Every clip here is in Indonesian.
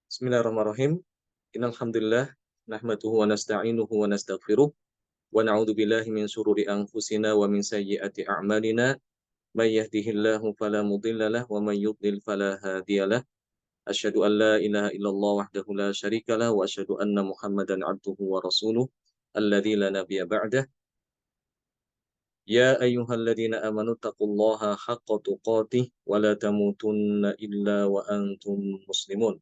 Bismillahirrahmanirrahim. Innal hamdalillah nahmaduhu wa nasta'inuhu wa nastaghfiruh wa na'udzu billahi min shururi anfusina wa min sayyiati a'malina. May yahdihillahu fala mudhillalah wa may yudlil fala hadiyalah. Asyhadu an la ilaha illallah wahdahu la syarikalah wa asyhadu anna Muhammadan 'abduhu wa rasuluh alladzi la nabiyya ba'dah. Ya ayyuhalladzina amanu taqullaha haqqa tuqatih wa la tamutunna illa wa antum muslimun.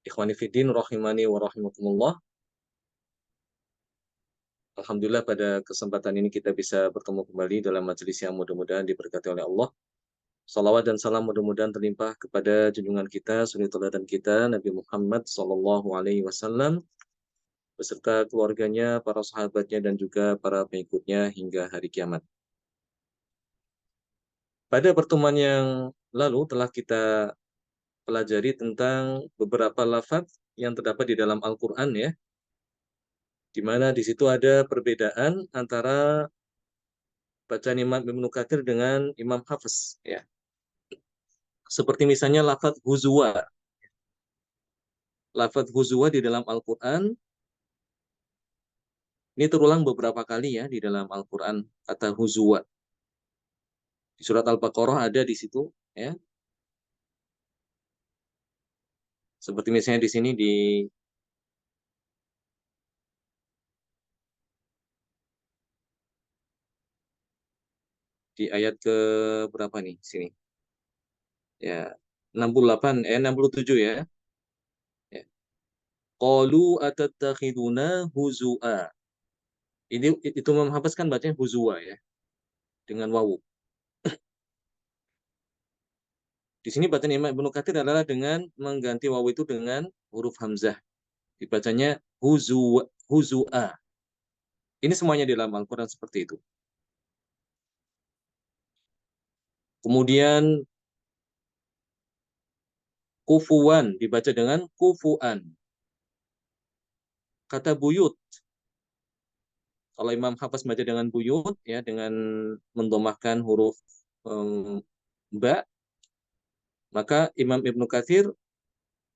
Ikhwani fiddin rahimani wa rahimakumullah. Alhamdulillah pada kesempatan ini kita bisa bertemu kembali dalam majelis yang mudah-mudahan diberkati oleh Allah. Salawat dan salam mudah-mudahan terlimpah kepada junjungan kita, suri teladan kita, Nabi Muhammad SAW, beserta keluarganya, para sahabatnya, dan juga para pengikutnya hingga hari kiamat. Pada pertemuan yang lalu telah kita pelajari tentang beberapa lafaz yang terdapat di dalam Al-Quran, ya, di mana di situ ada perbedaan antara bacaan Imam Ibnu Katsir dengan Imam Hafiz, ya. Seperti misalnya lafaz huzwa. Lafaz huzwa di dalam Al-Quran ini terulang beberapa kali, ya, di dalam Al-Quran kata huzwa. Di surat Al-Baqarah ada di situ, ya. Seperti misalnya di sini di ayat ke berapa nih sini? Ya, 68 67, ya. Ya. Qalu atattakhiduna huzua. Itu Imam Hafiz kan bacanya huzwa, ya, dengan wawu. Di sini bacaan Imam Ibnu Katsir adalah dengan mengganti wawu itu dengan huruf hamzah. Dibacanya huzua. Ini semuanya di dalam Al-Quran seperti itu. Kemudian kufuan dibaca dengan kufuan. Kata buyut, kalau Imam Hafiz baca dengan buyut, ya, dengan mendomahkan huruf ba, maka Imam Ibnu Katsir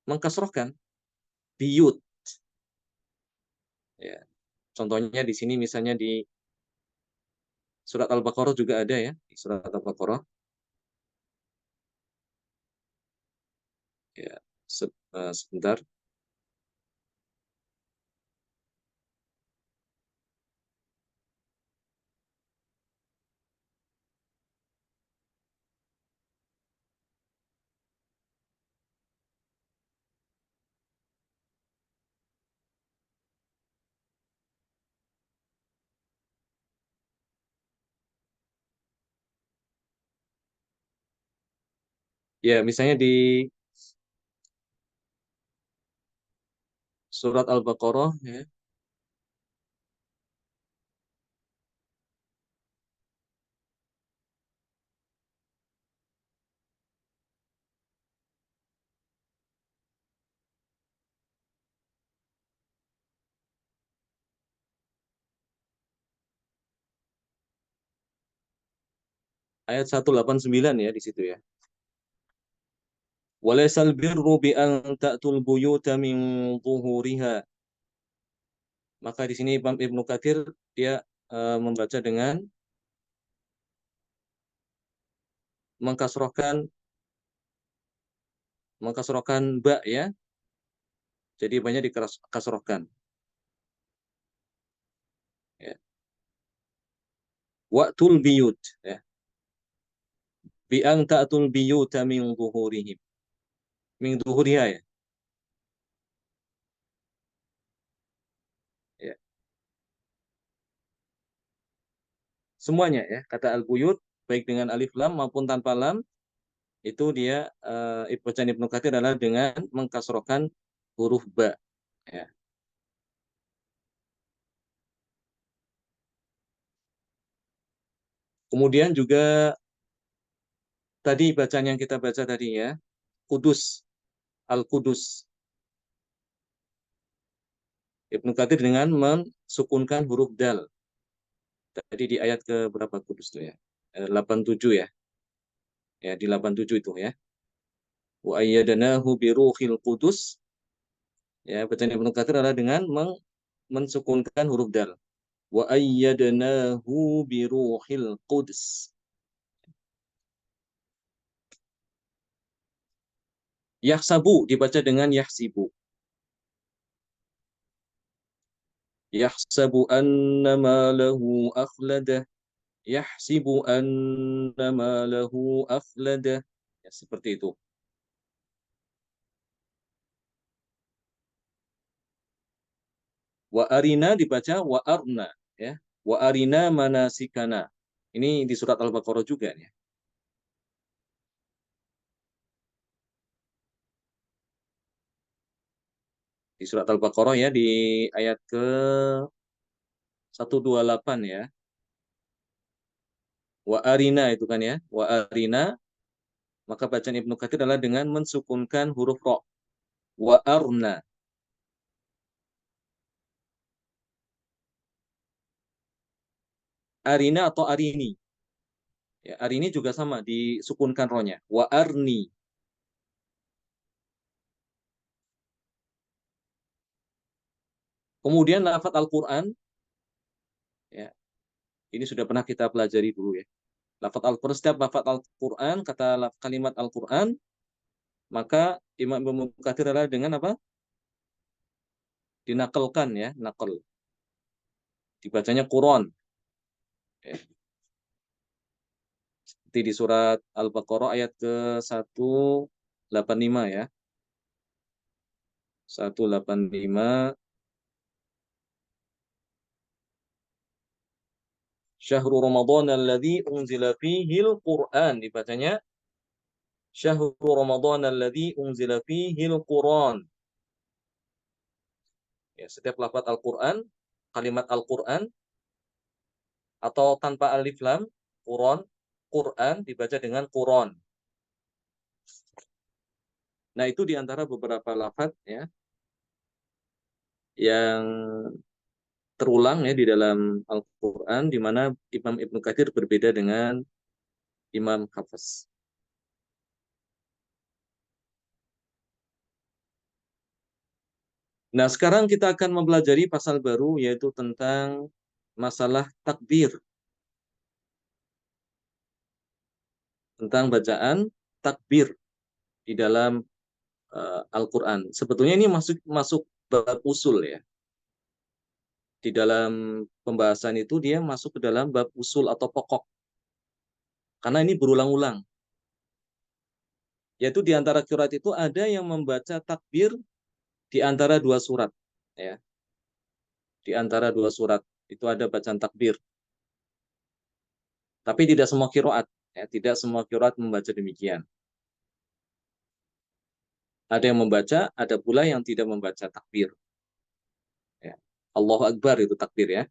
mengkasrohkan biyut. Ya. Contohnya di sini misalnya di surat Al-Baqarah juga ada, ya, di surat Al-Baqarah. Ya, sebentar. Ya, misalnya di surat Al-Baqarah, ya, ayat 189, ya, di situ, ya. Walaysal birru bi an ta'tul buyuta min zuhuriha. Maka di sini Imam Ibnu Katsir dia membaca dengan mengkasrohkan ba, ya. Jadi banyak dikasrohkan. Ya. Wa'tul biyut, ya. Bi an ta'tul biyuta min zuhurihim. Min zuhuriha, ya. Ya. Semuanya, ya, kata al-buyut baik dengan alif lam maupun tanpa lam itu dia bacaan Ibnu Katsir adalah dengan mengkasrohkan huruf ba, ya. Kemudian juga tadi bacaan yang kita baca tadi, ya, Kudus, Al-Kudus. Ibnu Katsir dengan mensukunkan huruf dal. Tadi di ayat ke berapa Kudus tuh, ya? 87, ya. Ya, di 87 itu ya. Wa ayyadnahu biruhil qudus. Ya, bacaan Ibnu Katsir adalah dengan mensukunkan huruf dal. Wa ayyadnahu biruhil qudus. Yahsabu dibaca dengan yahsibu. Yahsabu anna ma lahu akhlada. Yahsibu anna ma lahu akhlada. Ya, seperti itu. Wa arina dibaca wa arna, ya. Wa arina manasikana. Ini di surat Al-Baqarah juga ya. Di surat Al-Baqarah ya di ayat ke 128 ya. Wa arina itu kan ya. Wa arina, maka bacaan Ibnu Katsir adalah dengan mensukunkan huruf ro. Wa arna. Arina atau arini. Ya, arini juga sama disukunkan ronya. Wa arni. Kemudian lafaz Al-Qur'an ya. Ini sudah pernah kita pelajari dulu ya. Lafaz Al-Qur'an, setiap lafaz Al-Qur'an, kata kalimat Al-Qur'an, maka Imam Ibnu Katsir adalah dengan apa? Dinakalkan ya, nakal. Dibacanya Quran. Ya. Seperti di surat Al-Baqarah ayat ke 185 ya. 185. Syahrul Ramadan alladzi unzila fihil Qur'an. Dibacanya Syahrul Ramadan alladzi unzila fihil Qur'an. Ya, setiap lafaz Al-Qur'an, kalimat Al-Qur'an atau tanpa alif lam, Quran, Quran dibaca dengan Quran. Nah, itu di antara beberapa lafaz ya yang terulang ya di dalam Al-Qur'an di mana Imam Ibnu Katsir berbeda dengan Imam Hafiz. Nah, sekarang kita akan mempelajari pasal baru yaitu tentang masalah takbir, tentang bacaan takbir di dalam Al-Qur'an. Sebetulnya ini masuk masuk bab usul ya. Di dalam pembahasan itu dia masuk ke dalam bab usul atau pokok. Karena ini berulang-ulang. Yaitu di antara qiraat itu ada yang membaca takbir di antara dua surat. Ya. Di antara dua surat itu ada bacaan takbir. Tapi tidak semua qiraat. Ya. Tidak semua qiraat membaca demikian. Ada yang membaca, ada pula yang tidak membaca takbir. Ya. Allahu Akbar itu takbir ya.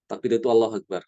Takbir itu Allahu Akbar.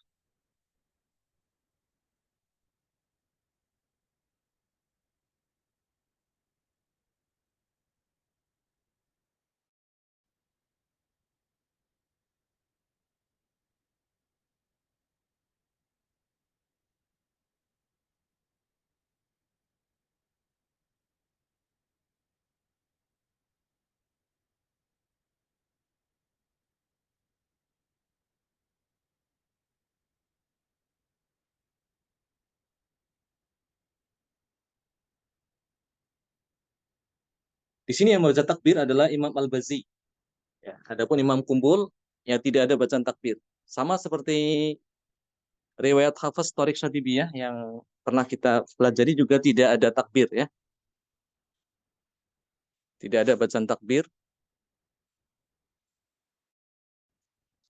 Di sini yang membaca takbir adalah Imam Al-Bazi. Ya. Adapun Imam Kumbul ya tidak ada bacaan takbir. Sama seperti riwayat Hafiz Thariq Syadibiyah yang pernah kita pelajari juga tidak ada takbir ya. Tidak ada bacaan takbir.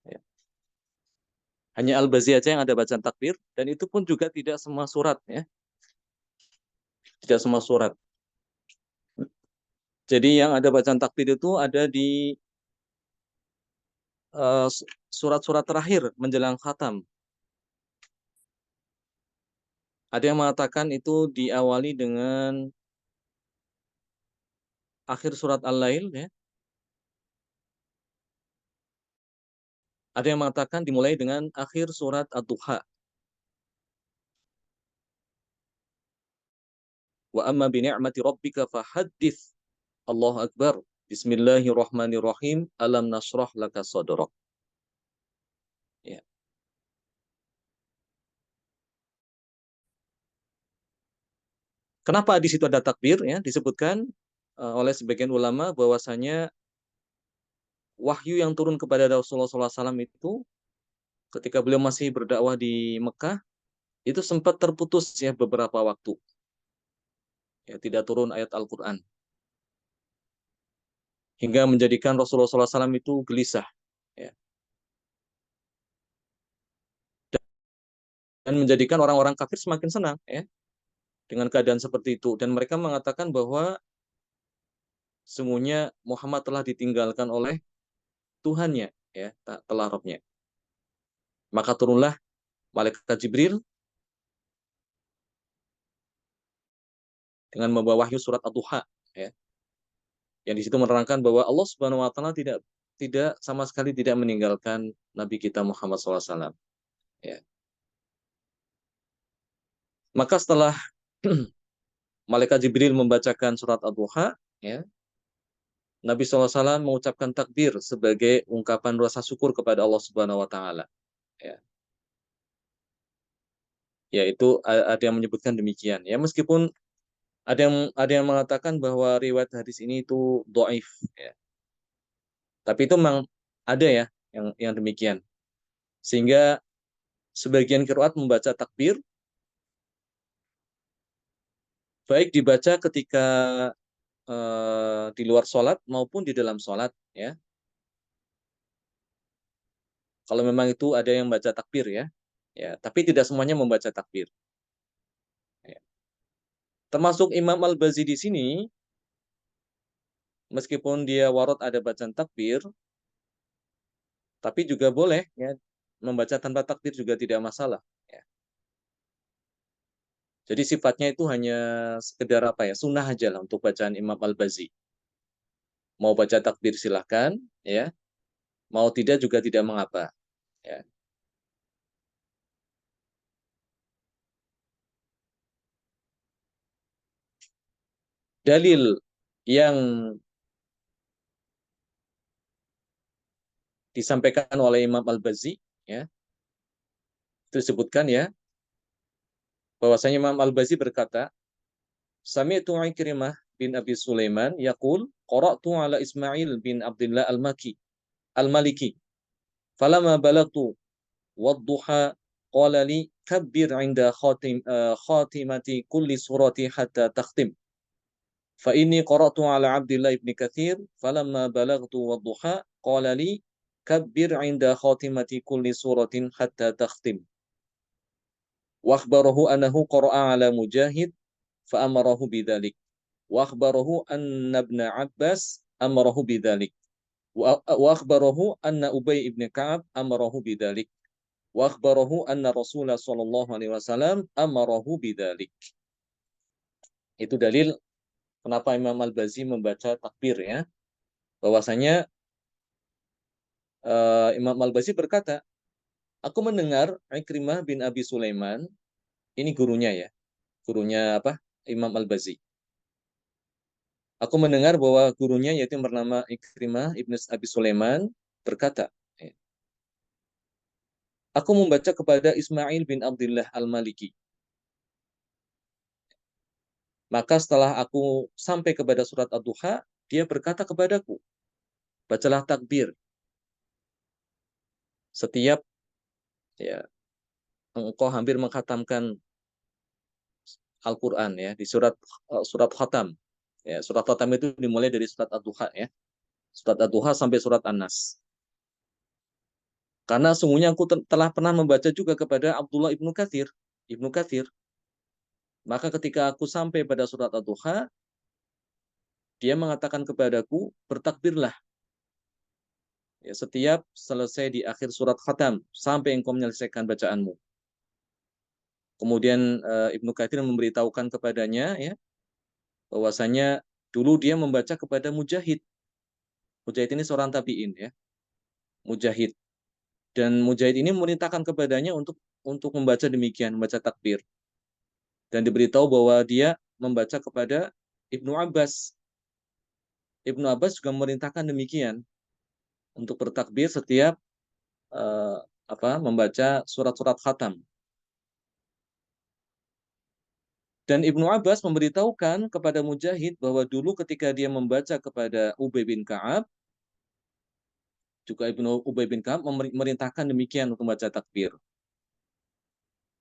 Ya. Hanya Al-Bazi aja yang ada bacaan takbir dan itu pun juga tidak semua surat ya. Tidak semua surat. Jadi yang ada bacaan takbir itu ada di uh, surat-surat terakhir menjelang khatam. Ada yang mengatakan itu diawali dengan akhir surat Al-Lail ya. Ada yang mengatakan dimulai dengan akhir surat Ad-Duha. Wa amma bi ni'mati rabbika fahaddits. Allahu akbar. Bismillahirrahmanirrahim. Alam nashrah laka sadrak. Ya. Kenapa di situ ada takbir? Ya, disebutkan oleh sebagian ulama bahwasanya wahyu yang turun kepada Rasulullah SAW itu ketika beliau masih berdakwah di Mekah itu sempat terputus ya beberapa waktu. Ya, tidak turun ayat Al-Quran. Hingga menjadikan Rasulullah SAW itu gelisah. Ya. Dan menjadikan orang-orang kafir semakin senang ya, dengan keadaan seperti itu. Dan mereka mengatakan bahwa semuanya Muhammad telah ditinggalkan oleh Tuhannya, ya, telah Robnya. Maka turunlah malaikat Jibril dengan membawa wahyu surat Ad-Duha, ya, yang di situ menerangkan bahwa Allah Subhanahu Wa Taala tidak tidak sama sekali tidak meninggalkan Nabi kita Muhammad SAW. Ya. Maka setelah malaikat Jibril membacakan surat Ad-Duha, ya, Nabi SAW mengucapkan takbir sebagai ungkapan rasa syukur kepada Allah Subhanahu Wa Taala. Ya. Yaitu ada yang menyebutkan demikian. Ya, meskipun ada yang mengatakan bahwa riwayat hadis ini itu dhaif, ya. Tapi itu memang ada ya yang demikian. Sehingga sebagian qiraat membaca takbir baik dibaca ketika di luar sholat maupun di dalam sholat, ya. Kalau memang itu ada yang baca takbir, ya. Ya, tapi tidak semuanya membaca takbir. Ya. Termasuk Imam Al-Bazi di sini, meskipun dia warot ada bacaan takbir, tapi juga boleh ya membaca tanpa takbir juga tidak masalah. Ya. Jadi sifatnya itu hanya sekedar apa ya, sunnah aja lah untuk bacaan Imam Al-Bazi. Mau baca takbir silahkan, ya. Mau tidak juga tidak mengapa. Ya. Dalil yang disampaikan oleh Imam Al-Bazi, ya, itu disebutkan ya, bahwasanya Imam Al-Bazi berkata, Sami'tu Ikrimah bin Abi Sulaiman yaqul qara'tu ala Ismail bin Abdullah Al-Maliki falamma balagtu wadduha qala li kabbir 'inda khatimati kulli surati hatta takhtim fa inni qara'tu ala Abdullah ibn Katsir falamma balagtu wadduha qala li kabbir 'inda khatimati kulli suratin hatta takhtim wa akhbarahu annahu qara'a ala Mujahid fa amarahu bidzalik wa akhbarahu anna ibn Abbas amarahu bidzalik wa akhbarahu anna Ubay ibn Ka'ab amarahu bidzalik wa akhbarahu anna Rasulullah sallallahu alaihi wasallam amarahu bidzalik. Itu dalil kenapa Imam Al-Bazi membaca takbir, ya. Bahwasanya Imam Al-Bazi berkata, aku mendengar Ikrimah bin Abi Sulaiman, ini gurunya ya, gurunya apa? Imam Al-Bazi. Aku mendengar bahwa gurunya yaitu yang bernama Ikrimah ibn Abi Sulaiman berkata, ya, aku membaca kepada Ismail bin Abdullah Al-Maliki. Maka setelah aku sampai kepada surat Ad-Duha, dia berkata kepadaku, bacalah takbir setiap ya engkau hampir mengkhatamkan Al-Qur'an, ya, di surat Khatam. Ya, surat Khatam itu dimulai dari surat Ad-Duha, ya. Surat Ad-Duha sampai surat An-Nas. Karena sungguhnya aku telah pernah membaca juga kepada Abdullah ibnu Katsir, Ibnu Katsir. Maka ketika aku sampai pada surat Ad-Duha, dia mengatakan kepadaku, bertakbirlah ya, setiap selesai di akhir surat Khatam sampai engkau menyelesaikan bacaanmu. Kemudian Ibnu Katsir memberitahukan kepadanya, ya, bahwasanya dulu dia membaca kepada Mujahid. Mujahid ini seorang tabi'in, ya. Mujahid. Dan Mujahid ini memerintahkan kepadanya untuk membaca demikian, membaca takbir. Dan diberitahu bahwa dia membaca kepada Ibnu Abbas. Ibnu Abbas juga memerintahkan demikian untuk bertakbir setiap eh, membaca surat-surat khatam. Dan Ibnu Abbas memberitahukan kepada Mujahid bahwa dulu ketika dia membaca kepada Ubay bin Ka'ab, juga Ibnu Ubay bin Ka'ab memerintahkan demikian untuk membaca takbir.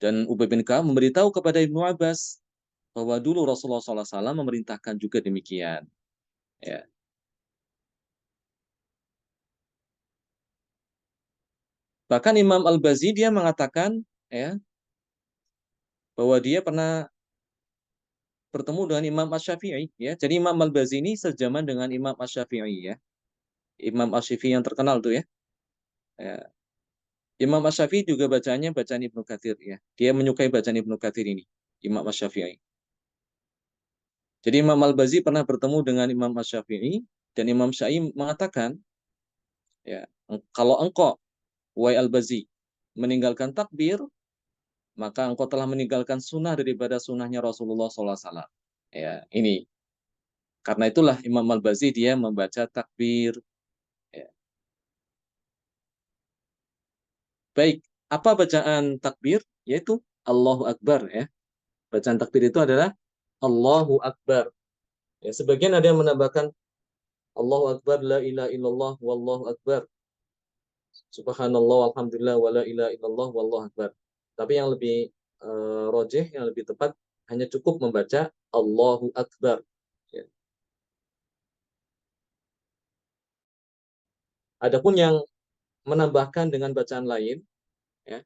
Dan Ubay bin Ka'ab memberitahu kepada Ibnu Abbas bahwa dulu Rasulullah SAW memerintahkan juga demikian. Ya. Bahkan Imam Al-Bazi dia mengatakan ya bahwa dia pernah bertemu dengan Imam Asy-Syafi'i ya. Jadi Imam Al-Bazi ini sejaman dengan Imam Asy-Syafi'i ya. Imam Asy-Syafi'i yang terkenal tuh ya. Ya. Imam Asy-Syafi'i juga bacanya bacaan Ibnu Katsir ya. Dia menyukai bacaan Ibnu Katsir ini, Imam Asy-Syafi'i. Jadi Imam Al-Bazi pernah bertemu dengan Imam Asy-Syafi'i dan Imam Syafi'i mengatakan ya, kalau engkau wahai Al-Bazi meninggalkan takbir, maka engkau telah meninggalkan sunnah daripada sunnahnya Rasulullah SAW. Ya, ini. Karena itulah Imam Al-Bazi dia membaca takbir. Ya. Baik, apa bacaan takbir? Yaitu Allahu Akbar ya. Bacaan takbir itu adalah Allahu Akbar. Ya, sebagian ada yang menambahkan Allahu Akbar la ilaha illallah wallahu akbar. Subhanallah alhamdulillah wa la ilaha illallah wallahu akbar. Tapi yang lebih rojih, yang lebih tepat hanya cukup membaca Allahu Akbar. Ya. Adapun yang menambahkan dengan bacaan lain, ya,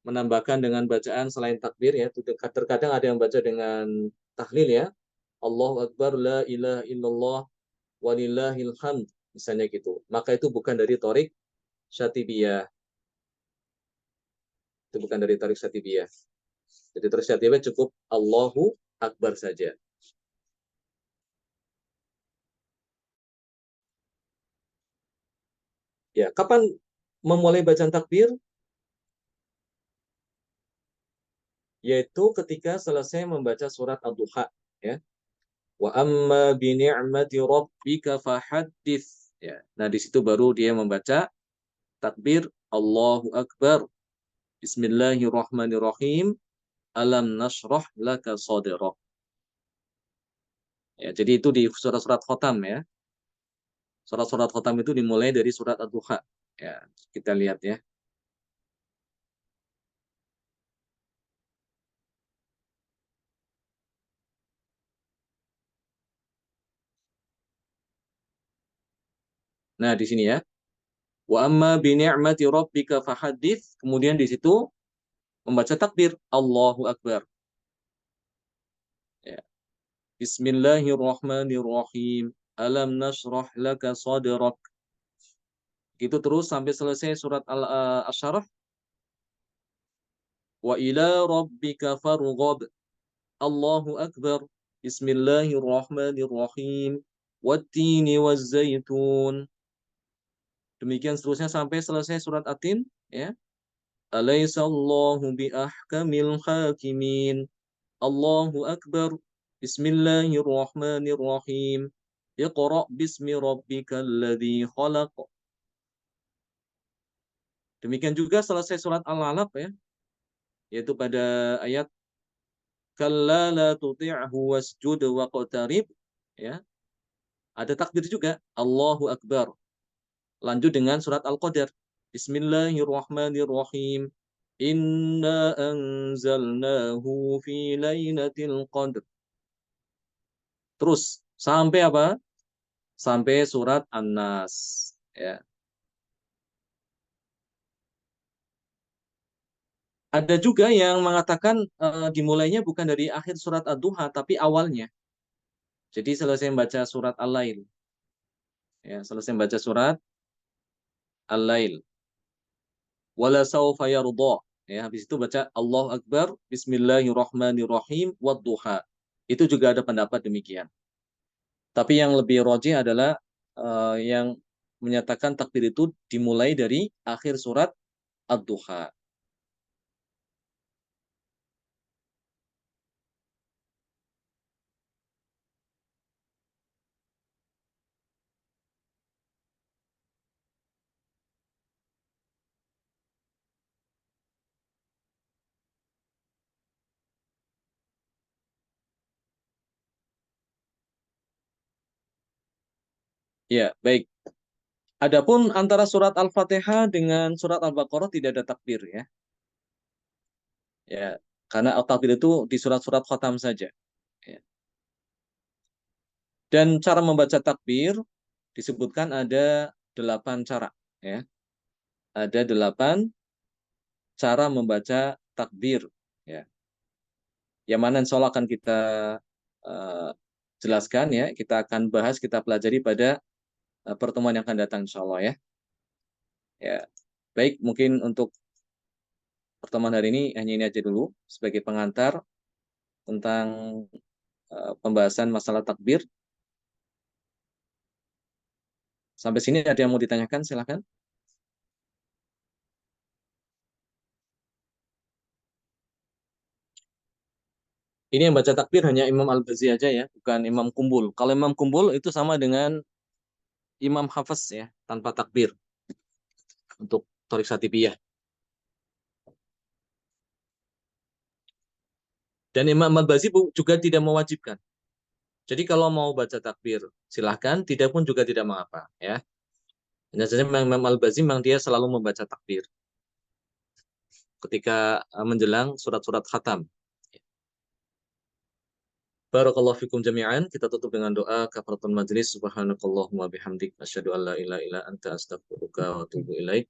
menambahkan dengan bacaan selain takbir, ya, terkadang ada yang baca dengan tahlil ya, Allahu Akbar la ilaha illallah walillahil hamd, misalnya gitu. Maka itu bukan dari Thariq Syatibiyah. Itu bukan dari Thariq Syatibiyah. Jadi Thariq Syatibiyah cukup Allahu Akbar saja. Ya, kapan memulai bacaan takbir? Yaitu ketika selesai membaca surat Ad-Duha, ya. Wa amma bi ni'mati rabbika fahaddits. Ya. Nah, di situ baru dia membaca takbir Allahu Akbar. Bismillahirrahmanirrahim. Alam nashrah laka sadrak. Ya, jadi itu di surat-surat khotam ya. Surat-surat khotam itu dimulai dari surat Ad-Duha. Ya, kita lihat ya. Nah, di sini ya. Wa amma bi ni'mati rabbika fahaddits. Kemudian di situ membaca takbir Allahu Akbar. Ya. Bismillahirrahmanirrahim. Alam nashrah laka sadrak. Itu terus sampai selesai surat Al-Asyarah. Wa ila rabbika farghab. Allahu Akbar. Bismillahirrahmanirrahim. Wattini wazzaitun. Demikian seterusnya sampai selesai surat At-Tin, ya. Alaisallahu bi ahkamil hakimin. Allahu Akbar. Bismillahirrahmanirrahim. Iqra bismi rabbikal ladzi khalaq. Demikian juga selesai surat Al-Alaq ya, yaitu pada ayat kalla la tuti'hu wasjud waqtarib ya. Ada takbir juga Allahu Akbar. Lanjut dengan surat Al-Qadar. Bismillahirrahmanirrahim. Inna anzalnahu fi lailatul qadr. Terus sampai apa? Sampai surat An-Nas ya. Ada juga yang mengatakan dimulainya bukan dari akhir surat Ad-Duha tapi awalnya. Jadi selesai membaca surat Al-Lail. Ya, selesai membaca surat Al-Lail. Wala sawfa yarda. Ya, habis itu baca Allahu Akbar, Bismillahirrahmanirrahim, Wadduha. Itu juga ada pendapat demikian. Tapi yang lebih rajih adalah yang menyatakan takbir itu dimulai dari akhir surat Ad-Duha. Ya, baik. Adapun antara surat Al-Fatihah dengan surat Al-Baqarah tidak ada takbir ya. Ya, karena takbir itu di surat-surat khatam saja. Ya. Dan cara membaca takbir disebutkan ada 8 cara. Ya. Ada 8 cara membaca takbir. Ya. Yang mana insya Allah akan kita uh, jelaskan ya. Kita akan bahas, kita pelajari pada pertemuan yang akan datang insya Allah ya. Ya. Baik, mungkin untuk pertemuan hari ini hanya ini aja dulu sebagai pengantar tentang pembahasan masalah takbir. Sampai sini ada yang mau ditanyakan, silahkan. Ini yang baca takbir hanya Imam Al-Bazi aja ya, bukan Imam Kumbul. Kalau Imam Kumbul itu sama dengan Imam Hafiz ya, tanpa takbir untuk Thorik Satipiyah. Dan Imam Al-Bazi juga tidak mewajibkan. Jadi kalau mau baca takbir, silahkan. Tidak pun juga tidak mengapa ya. Hanya saja Imam Al-Bazi memang dia selalu membaca takbir ketika menjelang surat-surat khatam. Barakallahu fikum jami'an. Kita tutup dengan doa kafaratul majlis. Subhanakallahumma bihamdik. Asyhadu an la ilaha illa anta astaghfiruka wa atubu ilaik.